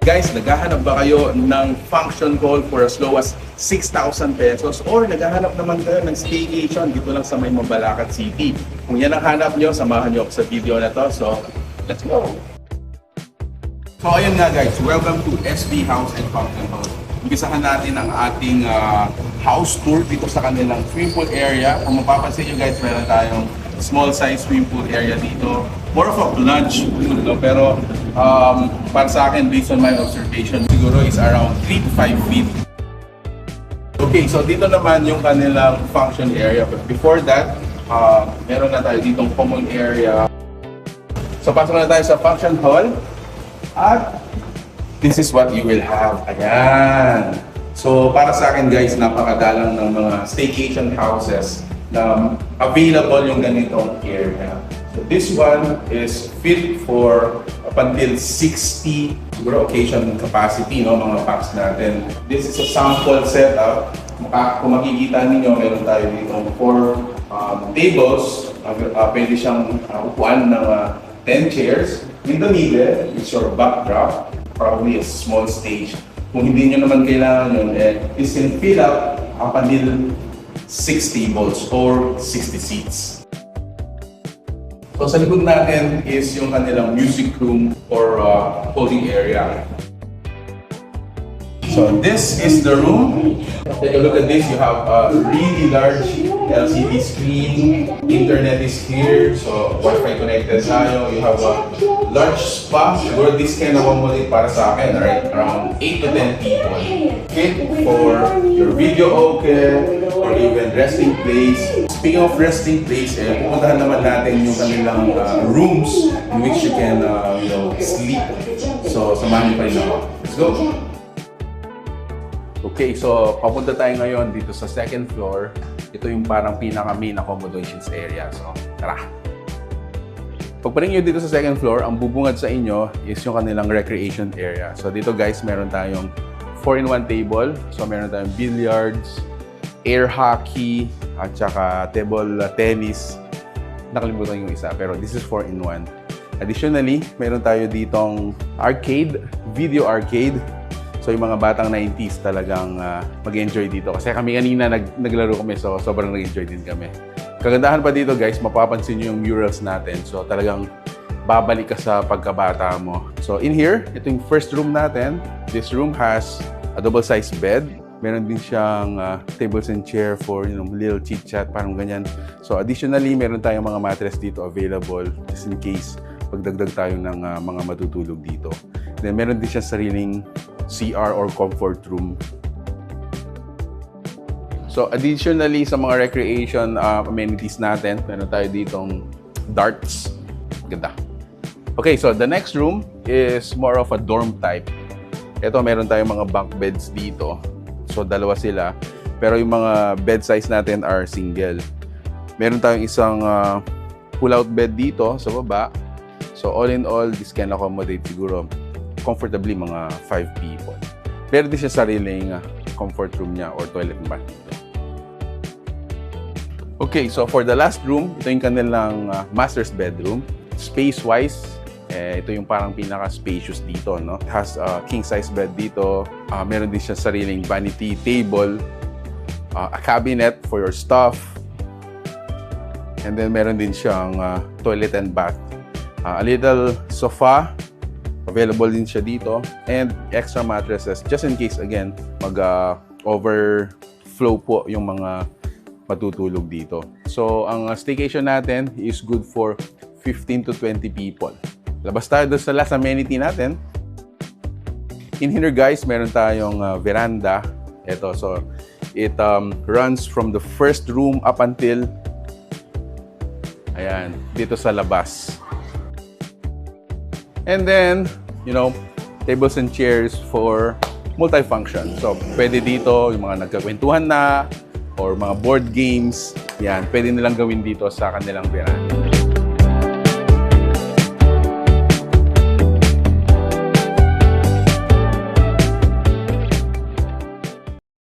Guys, naghahanap ba kayo ng function hall for as low as 6,000 pesos? Or naghahanap naman kayo ng staycation dito lang sa may Mabalacat City? Kung yan ang hanap nyo, samahan nyo ako sa video na to. So, let's go! So, ayun nga guys, welcome to SB House and Function Hall. Umpisahan natin ang ating house tour dito sa kanilang swimming pool area. Kung mapapansin nyo guys, meron tayong small size swimming pool area dito. More of a plunge pool, no? Pero para sa akin, based on my observation, siguro is around 3 to 5 feet. Okay, so dito naman yung kanilang function area. But before that, meron na tayo ditong common area. So pasok na tayo sa function hall. At this is what you will have. Ayan. So para sa akin guys, napakadalang ng mga staycation houses na available yung ganitong area. So this one is fit for up until 60 siguro occasion capacity, no, mga packs natin. This is a sample setup. Kung makikita ninyo, meron tayo ditong 4 tables. Pwede siyang upuan ng 10 chairs. In the middle is your backdrop, probably a small stage. Kung hindi nyo naman kailangan yun, this can fill up until 6 tables or 60 seats. So sa likod natin is yung kanilang music room or holding area. So this is the room. Take a look at this. You have a really large LCD screen. Internet is here. So Wi-Fi connected tayo. You have a large spa. Siguro this can accommodate para sa akin, right? Around 8 to 10 people. Fit for your video okay or even resting place. Speaking of resting place, pupuntahan naman natin yung kanilang rooms in which you can sleep. So samahan niyo pa rin ako. Let's go! Okay, so papunta tayo ngayon dito sa second floor. Ito yung parang pinaka-main accommodations area. So, tara! Pagpaling nyo dito sa second floor, ang bubungad sa inyo is yung kanilang recreation area. So dito guys, meron tayong 4-in-1 table. So meron tayong billiards, air hockey, at saka table tennis. Nakalimutan yung isa, pero this is 4-in-1. Additionally, meron tayo ditong arcade, video arcade. So yung mga batang 90s talagang mag-enjoy dito. Kasi kami kanina naglaro kami, so sobrang nag-enjoy din kami. Kagandahan pa dito guys, mapapansin nyo yung murals natin. So talagang babalik ka sa pagkabata mo. So in here, ito yung first room natin. This room has a double-sized bed. Meron din siyang tables and chair for little chit-chat, parang ganyan. So additionally, meron tayong mga mattress dito available just in case pagdagdag tayo ng mga matutulog dito. Then meron din siya sariling CR or comfort room. So additionally sa mga recreation amenities natin, meron tayo ditong darts. Ganda. Okay, so the next room is more of a dorm type. Ito meron tayong mga bunk beds dito. So dalawa sila. Pero yung mga bed size natin are single. Meron tayong isang pull-out bed dito sa baba. So all in all, this can accommodate siguro comfortably mga 5 people. Pero di siya sariling comfort room niya or toilet and bath dito. Okay, so for the last room, ito yung kanilang master's bedroom. Space-wise, ito yung parang pinaka-spacious dito, no? It has a king-size bed dito. Meron din siya sariling vanity table, a cabinet for your stuff, and then meron din siyang toilet and bath. A little sofa, available din siya dito, and extra mattresses just in case again overflow po yung mga matutulog dito. So ang staycation natin is good for 15 to 20 people. Labas tayo doon sa last amenity natin. In here guys, meron tayong veranda. Ito, so it runs from the first room up until ayan, dito sa labas. And then, tables and chairs for multifunction. So, pwede dito yung mga nagkakwentuhan na or mga board games. Yan, pwede nilang gawin dito sa kanilang veranda.